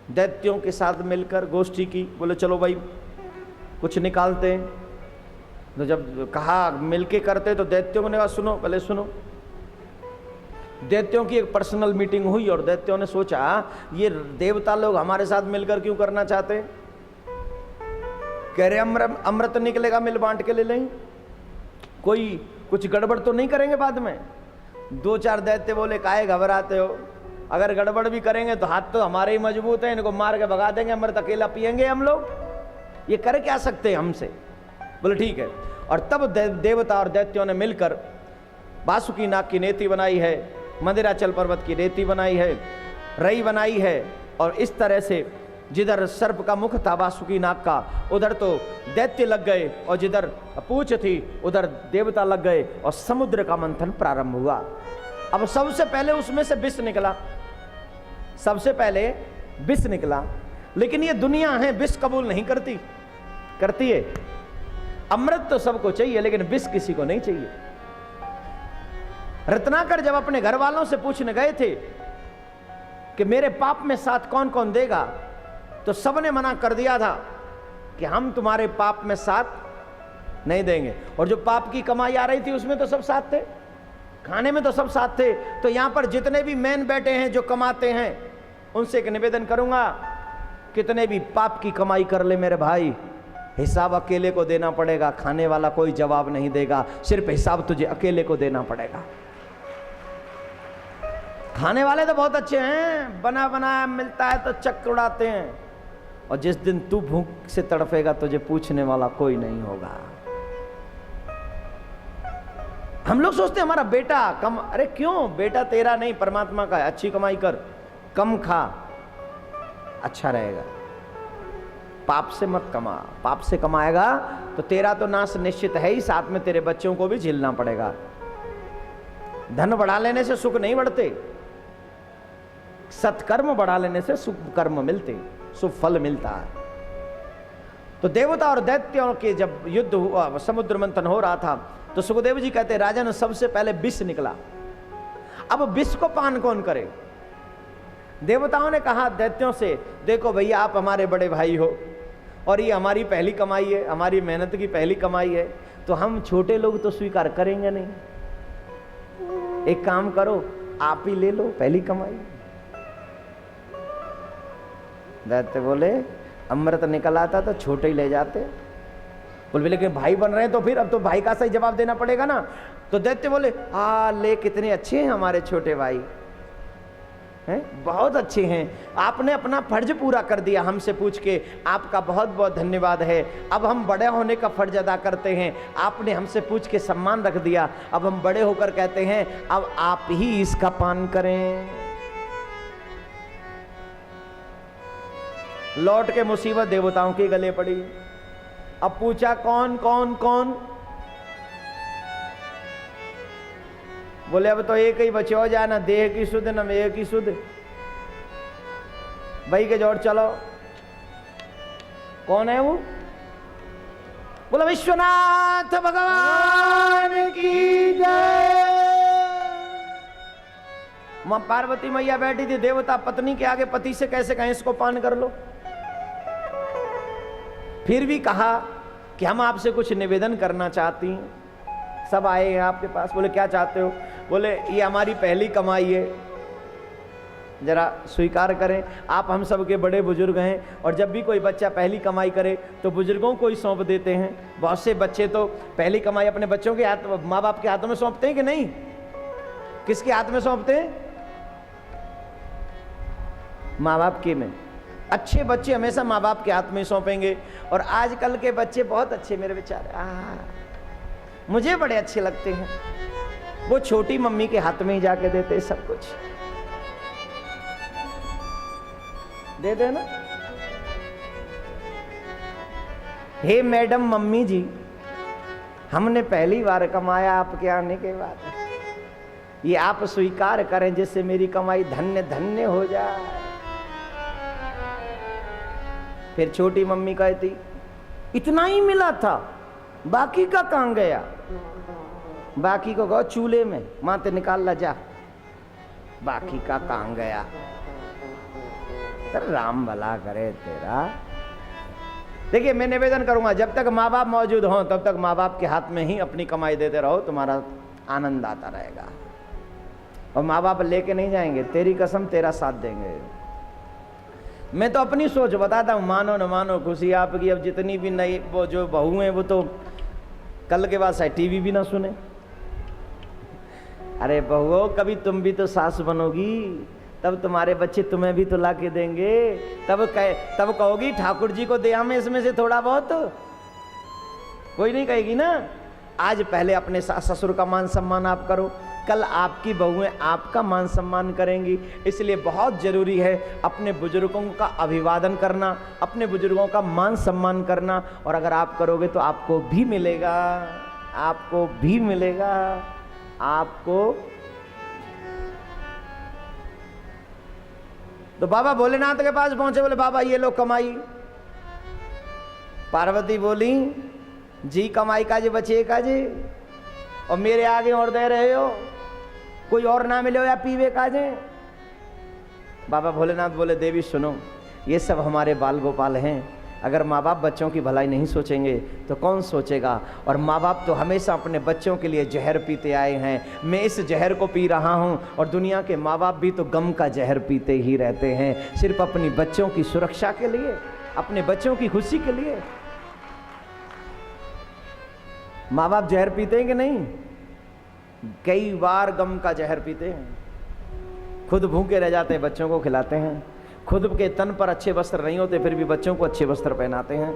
दैत्यों के साथ मिलकर गोष्ठी की, बोले चलो भाई कुछ निकालते हैं। तो जब कहा मिलके करते तो दैत्यों ने कहा सुनो पहले सुनो। दैत्यों की एक पर्सनल मीटिंग हुई और दैत्यों ने सोचा ये देवता लोग हमारे साथ मिलकर क्यों करना चाहते हैं। कह रहे अमृत निकलेगा, मिल बांट के ले लेंगे, कोई कुछ गड़बड़ तो नहीं करेंगे बाद में। दो चार दैत्य बोले काहे घबराते हो, अगर गड़बड़ भी करेंगे तो हाथ तो हमारे ही मजबूत है, इनको मार के भगा देंगे, अमृत अकेला पिएंगे हम लोग, ये कर क्या सकते हैं हमसे। बोले ठीक है। और तब देवता और दैत्यों ने मिलकर वासुकी नाग की नेति बनाई है, मंदिराचल पर्वत की रेती बनाई है, रई बनाई है, और इस तरह से जिधर सर्प का मुख था वासुकी नाग का उधर तो दैत्य लग गए, और जिधर पूंछ थी उधर देवता लग गए, और समुद्र का मंथन प्रारंभ हुआ। अब सबसे पहले उसमें से विष निकला, सबसे पहले विष निकला। लेकिन ये दुनिया है विष कबूल नहीं करती, करती है। अमृत तो सबको चाहिए लेकिन विष किसी को नहीं चाहिए। रत्नाकर जब अपने घर वालों से पूछने गए थे कि मेरे पाप में साथ कौन कौन देगा, तो सबने मना कर दिया था कि हम तुम्हारे पाप में साथ नहीं देंगे। और जो पाप की कमाई आ रही थी उसमें तो सब साथ थे, खाने में तो सब साथ थे। तो यहां पर जितने भी मैन बैठे हैं जो कमाते हैं उनसे एक निवेदन करूंगा, कितने भी पाप की कमाई कर ले मेरे भाई, हिसाब अकेले को देना पड़ेगा, खाने वाला कोई जवाब नहीं देगा, सिर्फ हिसाब तुझे अकेले को देना पड़ेगा। खाने वाले तो बहुत अच्छे हैं, बना बनाया मिलता है तो चक उड़ाते हैं, और जिस दिन तू भूख से तड़फेगा तुझे पूछने वाला कोई नहीं होगा। हम लोग सोचते हैं हमारा बेटा कम, अरे क्यों, बेटा तेरा नहीं परमात्मा का है, अच्छी कमाई कर, कम खा, अच्छा रहेगा। पाप से मत कमा, पाप से कमाएगा तो तेरा तो नाश निश्चित है ही, साथ में तेरे बच्चों को भी झेलना पड़ेगा। धन बढ़ा लेने से सुख नहीं बढ़ते, सत्कर्म बढ़ा लेने से सुख कर्म मिलते, शुभ फल मिलता है। तो देवता और दैत्यों के जब युद्ध हुआ, समुद्र मंथन हो रहा था, तो सुखदेव जी कहते राजन सबसे पहले विष निकला। अब विष को पान कौन करे। देवताओं ने कहा दैत्यों से, देखो भैया आप हमारे बड़े भाई हो और ये हमारी पहली कमाई है, हमारी मेहनत की पहली कमाई है, तो हम छोटे लोग तो स्वीकार करेंगे नहीं। एक काम करो आप ही ले लो पहली कमाई। दैत्य बोले अमृत निकल आता तो छोटे ही ले जाते। बोले लेकिन भाई बन रहे हैं तो फिर अब तो भाई का सही जवाब देना पड़ेगा ना। तो दैत्य बोले ले कितने अच्छे हैं हमारे छोटे भाई हैं, बहुत अच्छे हैं, आपने अपना फर्ज पूरा कर दिया हमसे पूछ के, आपका बहुत बहुत धन्यवाद है। अब हम बड़े होने का फर्ज अदा करते हैं, आपने हमसे पूछ के सम्मान रख दिया, अब हम बड़े होकर कहते हैं अब आप ही इसका पान करें। लौट के मुसीबत देवताओं के गले पड़ी। अब पूछा कौन कौन कौन, बोले अब तो एक ही बचे हो जाए, ना देह की सुध न मेह की सुध, भाई के जोड़ चलो। कौन है वो, बोला विश्वनाथ भगवान की जय। मां पार्वती मैया बैठी थी, देवता पत्नी के आगे पति से कैसे कहें इसको पान कर लो। फिर भी कहा कि हम आपसे कुछ निवेदन करना चाहती हैं। सब आए हैं आपके पास, बोले क्या चाहते हो। बोले ये हमारी पहली कमाई है, जरा स्वीकार करें, आप हम सब के बड़े बुजुर्ग हैं, और जब भी कोई बच्चा पहली कमाई करे तो बुजुर्गों को ही सौंप देते हैं। बहुत से बच्चे तो पहली कमाई अपने बच्चों के हाथ, माँ बाप के हाथों में सौंपते हैं कि नहीं, किसके हाथ में सौंपते हैं, माँ बाप के में। अच्छे बच्चे हमेशा माँ बाप के हाथ में सौंपेंगे, और आजकल के बच्चे बहुत अच्छे मेरे बेचारे, मुझे बड़े अच्छे लगते हैं, वो छोटी मम्मी के हाथ में ही जाके देते सब कुछ, दे देना। हे मैडम मम्मी जी, हमने पहली बार कमाया आपके आने के बाद, ये आप स्वीकार करें जिससे मेरी कमाई धन्य धन्य हो जाए। फिर छोटी मम्मी कहती इतना ही मिला था, बाकी का कहां गया। बाकी को गो चूल्हे में माते निकाल ला जा, बाकी का कहां गया। राम भला करे तेरा। देखिए मैं निवेदन करूंगा, जब तक माँ बाप मौजूद हों तब तक माँ बाप के हाथ में ही अपनी कमाई देते रहो, तुम्हारा आनंद आता रहेगा। और माँ बाप लेके नहीं जाएंगे, तेरी कसम तेरा साथ देंगे। मैं तो अपनी सोच बताता हूँ, मानो न मानो खुशी आपकी। अब जितनी भी नई वो जो बहू हैं वो तो कल के बाद शायद टीवी भी ना सुने। अरे बहुओं, कभी तुम भी तो सास बनोगी, तब तुम्हारे बच्चे तुम्हें भी तो ला के देंगे। तब कहोगी ठाकुर जी को दे हमें इसमें से थोड़ा बहुत। कोई नहीं कहेगी ना। आज पहले अपने सास ससुर का मान सम्मान आप करो, कल आपकी बहुएं आपका मान सम्मान करेंगी। इसलिए बहुत जरूरी है अपने बुजुर्गों का अभिवादन करना, अपने बुजुर्गों का मान सम्मान करना। और अगर आप करोगे तो आपको भी मिलेगा, आपको भी मिलेगा, आपको। तो बाबा भोलेनाथ के पास पहुंचे, बोले बाबा ये लो कमाई। पार्वती बोली जी कमाई काजे बचे काजे, और मेरे आगे और दे रहे हो, कोई और ना मिले हो या पीवे काजे। बाबा भोलेनाथ बोले देवी सुनो, ये सब हमारे बाल गोपाल हैं। अगर माँ बाप बच्चों की भलाई नहीं सोचेंगे तो कौन सोचेगा। और माँ बाप तो हमेशा अपने बच्चों के लिए जहर पीते आए हैं, मैं इस जहर को पी रहा हूँ। और दुनिया के माँ बाप भी तो गम का जहर पीते ही रहते हैं, सिर्फ अपनी बच्चों की सुरक्षा के लिए, अपने बच्चों की खुशी के लिए। माँ बाप जहर पीते हैं कि नहीं? कई बार गम का जहर पीते हैं, खुद भूखे रह जाते हैं, बच्चों को खिलाते हैं। खुद के तन पर अच्छे वस्त्र नहीं होते फिर भी बच्चों को अच्छे वस्त्र पहनाते हैं।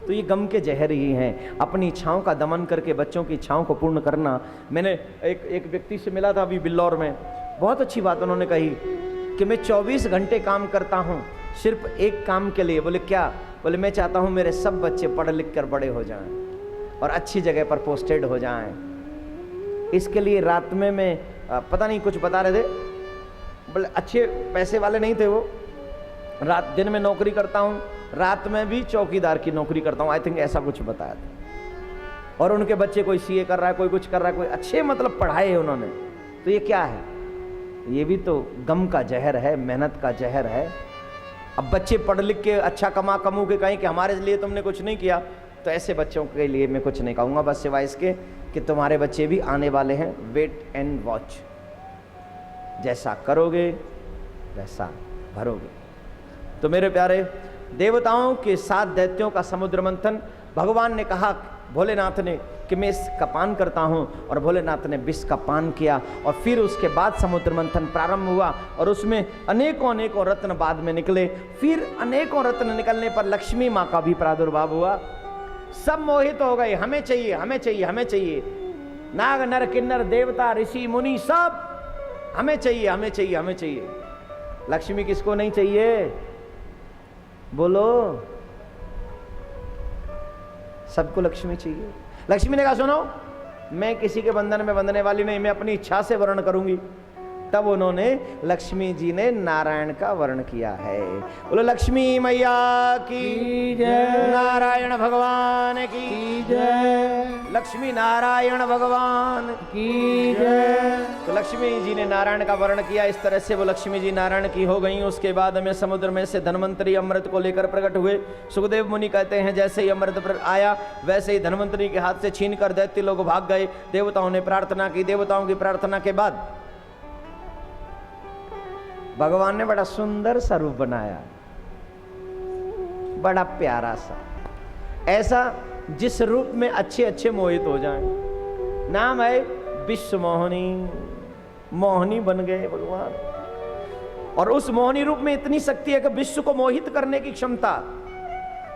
तो ये गम के जहर ही हैं। अपनी इच्छाओं का दमन करके बच्चों की इच्छाओं को पूर्ण करना। मैंने एक व्यक्ति से मिला था अभी बिल्लौर में, बहुत अच्छी बात उन्होंने कही कि मैं 24 घंटे काम करता हूँ सिर्फ एक काम के लिए। बोले क्या? बोले मैं चाहता हूँ मेरे सब बच्चे पढ़ लिख कर बड़े हो जाएं और अच्छी जगह पर पोस्टेड हो जाएं। इसके लिए रात में मैं पता नहीं कुछ बता रहे थे, बोले अच्छे पैसे वाले नहीं थे वो। रात दिन में नौकरी करता हूँ, रात में भी चौकीदार की नौकरी करता हूँ, आई थिंक ऐसा कुछ बताया था। और उनके बच्चे कोई सीए कर रहा है, कोई कुछ कर रहा है, कोई अच्छे मतलब पढ़ाए है उन्होंने। तो ये क्या है? ये भी तो गम का जहर है, मेहनत का जहर है। अब बच्चे पढ़ लिख के अच्छा कमू के कहें कि हमारे लिए तुमने कुछ नहीं किया, तो ऐसे बच्चों के लिए मैं कुछ नहीं कहूँगा, बस सिवाय इसके कि तुम्हारे बच्चे भी आने वाले हैं। वेट एंड वॉच, जैसा करोगे वैसा भरोगे। तो मेरे प्यारे, देवताओं के साथ दैत्यों का समुद्र मंथन, भगवान ने कहा भोलेनाथ ने कि मैं इसका पान करता हूं, और भोलेनाथ ने विष का पान किया। और फिर उसके बाद समुद्र मंथन प्रारंभ हुआ और उसमें अनेकों अनेकों रत्न बाद में निकले। फिर अनेकों रत्न निकलने पर लक्ष्मी माँ का भी प्रादुर्भाव हुआ। सब मोहित हो गए, हमें चाहिए, हमें चाहिए, हमें चाहिए। नाग नर किन्नर देवता ऋषि मुनि सब हमें चाहिए, हमें चाहिए, हमें चाहिए। लक्ष्मी किसको नहीं चाहिए? बोलो। सबको लक्ष्मी चाहिए। लक्ष्मी ने कहा सुनो, मैं किसी के बंधन में बंधने वाली नहीं, मैं अपनी इच्छा से वर्ण करूंगी। तब उन्होंने, लक्ष्मी जी ने नारायण का वर्ण किया है। बोलो लक्ष्मी मैया की जय, नारायण भगवान की जय, लक्ष्मी नारायण भगवान की जय। तो लक्ष्मी जी ने नारायण का वर्ण किया। इस तरह से वो लक्ष्मी जी नारायण की हो गई। उसके बाद में समुद्र में से धन्वंतरी अमृत को लेकर प्रकट हुए। सुखदेव मुनि कहते हैं जैसे ही अमृत आया वैसे ही धन्वंतरी के हाथ से छीन कर दैत्य लोग भाग गए। देवताओं ने प्रार्थना की। देवताओं की प्रार्थना के बाद भगवान ने बड़ा सुंदर सा रूप बनाया, बड़ा प्यारा सा, ऐसा जिस रूप में अच्छे अच्छे मोहित हो जाएं। नाम है विश्व मोहिनी। मोहिनी बन गए भगवान। और उस मोहिनी रूप में इतनी शक्ति है कि विश्व को मोहित करने की क्षमता।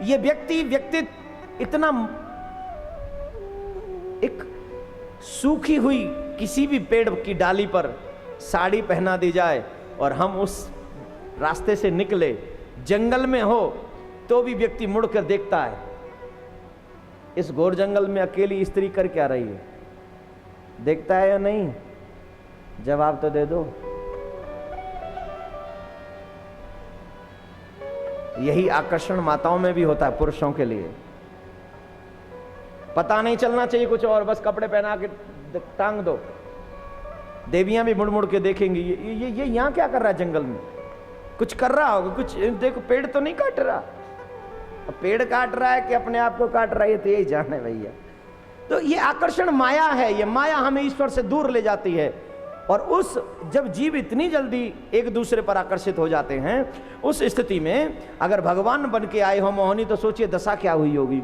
ये व्यक्तित्व इतना, एक सूखी हुई किसी भी पेड़ की डाली पर साड़ी पहना दी जाए और हम उस रास्ते से निकले, जंगल में हो तो भी व्यक्ति मुड़कर देखता है इस घोर जंगल में अकेली स्त्री कर क्या रही है। देखता है या नहीं? जवाब तो दे दो। यही आकर्षण माताओं में भी होता है पुरुषों के लिए। पता नहीं चलना चाहिए कुछ और, बस कपड़े पहना के टांग दो। देवियां भी मुड़ मुड़ के देखेंगी ये यहां क्या कर रहा है जंगल में, कुछ कर रहा होगा, कुछ देखो पेड़ तो नहीं काट रहा, अब पेड़ काट रहा है कि अपने आप को काट रहा है, तो यही जाने भैया। तो ये आकर्षण माया है, ये माया हमें ईश्वर से दूर ले जाती है। और उस जब जीव इतनी जल्दी एक दूसरे पर आकर्षित हो जाते हैं, उस स्थिति में अगर भगवान बन के आए हो मोहिनी, तो सोचिए दशा क्या हुई होगी।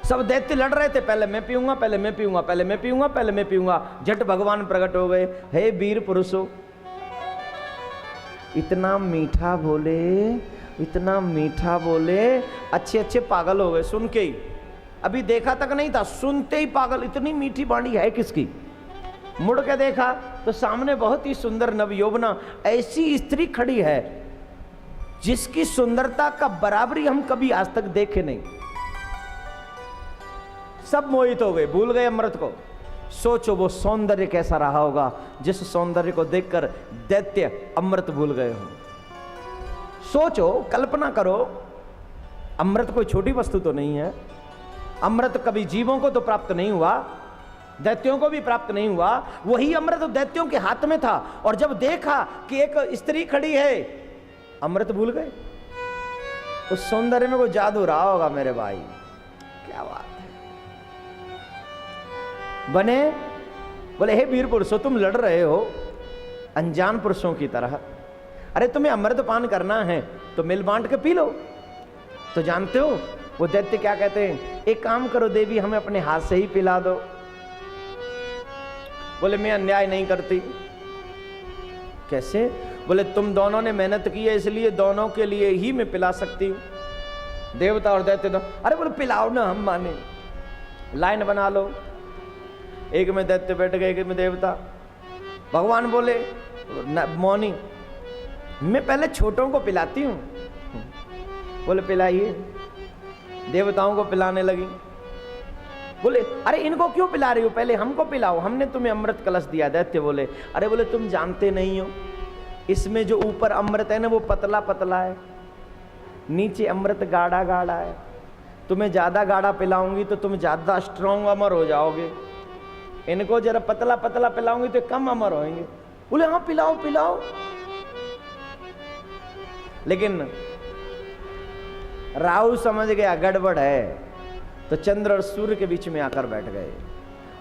सब दैत्य लड़ रहे थे, पहले मैं पीऊंगा, पहले मैं पीऊंगा, पहले मैं पीऊंगा, पहले मैं पीऊंगा। झट भगवान प्रकट हो गए, हे वीर पुरुषों, इतना मीठा बोले, इतना मीठा बोले, अच्छे अच्छे पागल हो गए सुन के ही। अभी देखा तक नहीं था, सुनते ही पागल, इतनी मीठी वाणी है किसकी। मुड़ के देखा तो सामने बहुत ही सुंदर नवयौवना ऐसी स्त्री खड़ी है जिसकी सुंदरता का बराबरी हम कभी आज तक देखे नहीं। सब मोहित हो गए, भूल गए अमृत को। सोचो वो सौंदर्य कैसा रहा होगा जिस सौंदर्य को देखकर दैत्य अमृत भूल गए हो। सोचो, कल्पना करो, अमृत कोई छोटी वस्तु तो नहीं है। अमृत कभी जीवों को तो प्राप्त नहीं हुआ, दैत्यों को भी प्राप्त नहीं हुआ। वही अमृत दैत्यों के हाथ में था, और जब देखा कि एक स्त्री खड़ी है, अमृत भूल गए। उस सौंदर्य में कोई जादू रहा होगा मेरे भाई, क्या बात है। बने बोले, हे वीर पुरुषों, तुम लड़ रहे हो अनजान पुरुषों की तरह। अरे तुम्हें अमृत पान करना है तो मिल बांट के पी लो। तो जानते हो वो दैत्य क्या कहते हैं, एक काम करो देवी, हमें अपने हाथ से ही पिला दो। बोले मैं अन्याय नहीं करती। कैसे? बोले तुम दोनों ने मेहनत की है, इसलिए दोनों के लिए ही मैं पिला सकती हूं। देवता और दैत्य दो, अरे बोले पिलाओ ना, हम माने। लाइन बना लो, एक में दैत्य बैठ गए, एक में देवता। भगवान बोले, मौनी मैं पहले छोटों को पिलाती हूं। बोले पिलाइए। देवताओं को पिलाने लगी। बोले अरे इनको क्यों पिला रही हो, पहले हमको पिलाओ, हमने तुम्हें अमृत कलश दिया। दैत्य बोले, अरे बोले तुम जानते नहीं हो, इसमें जो ऊपर अमृत है ना वो पतला पतला है, नीचे अमृत गाढ़ा गाढ़ा है। तुम्हें ज्यादा गाढ़ा पिलाऊंगी तो तुम ज्यादा स्ट्रांग अमर हो जाओगे, इनको जरा पतला पतला पिलाऊंगी तो कम अमर होंगे। बोले हाँ पिलाओ पिलाओ। लेकिन राहु समझ गया गड़बड़ है, तो चंद्र और सूर्य के बीच में आकर बैठ गए।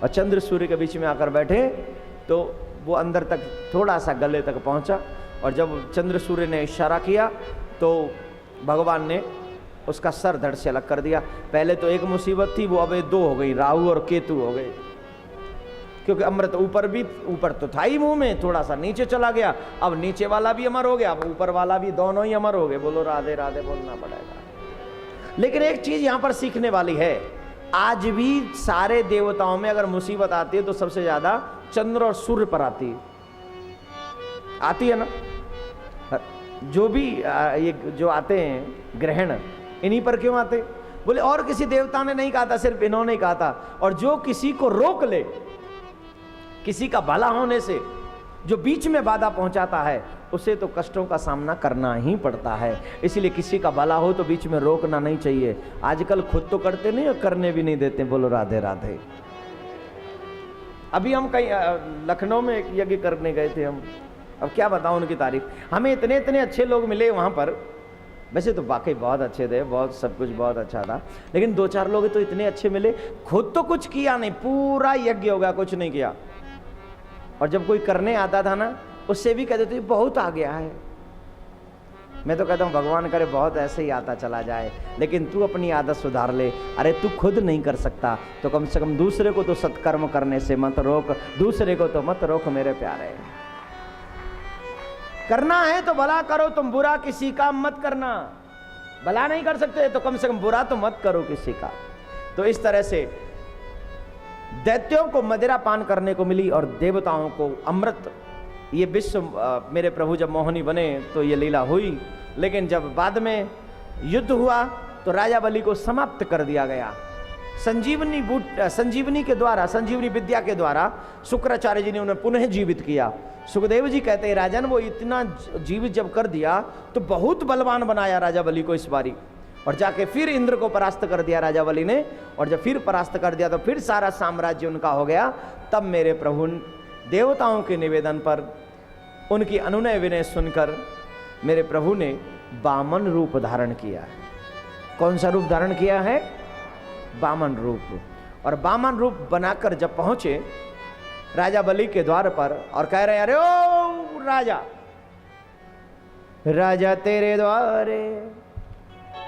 और चंद्र सूर्य के बीच में आकर बैठे तो वो अंदर तक थोड़ा सा गले तक पहुंचा, और जब चंद्र सूर्य ने इशारा किया तो भगवान ने उसका सर धड़ से अलग कर दिया। पहले तो एक मुसीबत थी, वो अब दो हो गई, राहु और केतु हो गए। क्योंकि अमृत ऊपर तो था ही मुंह में, थोड़ा सा नीचे चला गया, अब नीचे वाला भी अमर हो गया, अब ऊपर वाला भी, दोनों ही अमर हो गए। बोलो राधे राधे बोलना पड़ेगा। लेकिन एक चीज यहां पर सीखने वाली है, आज भी सारे देवताओं में अगर मुसीबत आती है तो सबसे ज्यादा चंद्र और सूर्य पर आती है ना। जो भी ये जो आते हैं ग्रहण, इन्हीं पर क्यों आते? बोले और किसी देवता ने नहीं कहा था, सिर्फ इन्होंने कहा था। और जो किसी को रोक ले, किसी का भला होने से जो बीच में बाधा पहुंचाता है, उसे तो कष्टों का सामना करना ही पड़ता है। इसलिए किसी का भला हो तो बीच में रोकना नहीं चाहिए। आजकल खुद तो करते नहीं और करने भी नहीं देते। बोलो राधे राधे। अभी हम कहीं लखनऊ में एक यज्ञ करने गए थे हम, अब क्या बताऊं उनकी तारीफ। हमें इतने इतने अच्छे लोग मिले वहां पर, वैसे तो वाकई बहुत अच्छे थे, बहुत सब कुछ बहुत अच्छा था, लेकिन दो चार लोग तो इतने अच्छे मिले, खुद तो कुछ किया नहीं, पूरा यज्ञ हो गया, कुछ नहीं किया। और जब कोई करने आता था ना, उससे भी कहते थे बहुत आ गया है। मैं तो कहता हूँ भगवान करे बहुत ऐसे ही आता चला जाए, लेकिन तू अपनी आदत सुधार ले। अरे तू खुद नहीं कर सकता तो कम से कम दूसरे को तो सत्कर्म करने से मत रोक, दूसरे को तो मत रोक मेरे प्यारे। करना है तो भला करो, तुम बुरा किसी का मत करना। भला नहीं कर सकते तो कम से कम बुरा तो मत करो किसी का। तो इस तरह से दैत्यों को मदिरा पान करने को मिली और देवताओं को अमृत। ये विश्व मेरे प्रभु जब मोहिनी बने तो ये लीला हुई, लेकिन जब बाद में युद्ध हुआ तो राजा बलि को समाप्त कर दिया गया। संजीवनी के द्वारा, संजीवनी विद्या के द्वारा शुक्राचार्य जी ने उन्हें पुनः जीवित किया। सुखदेव जी कहते हैं राजन वो इतना जीवित जब कर दिया तो बहुत बलवान बनाया राजा बलि को इस बारी, और जाके फिर इंद्र को परास्त कर दिया राजा बलि ने। और जब फिर परास्त कर दिया तो फिर सारा साम्राज्य उनका हो गया। तब मेरे प्रभु देवताओं के निवेदन पर उनकी अनुनय विनय सुनकर मेरे प्रभु ने वामन रूप धारण किया है। कौन सा रूप धारण किया है? वामन रूप। और वामन रूप बनाकर जब पहुंचे राजा बलि के द्वार पर और कह रहे हैं, अरे ओ राजा, राजा तेरे द्वारे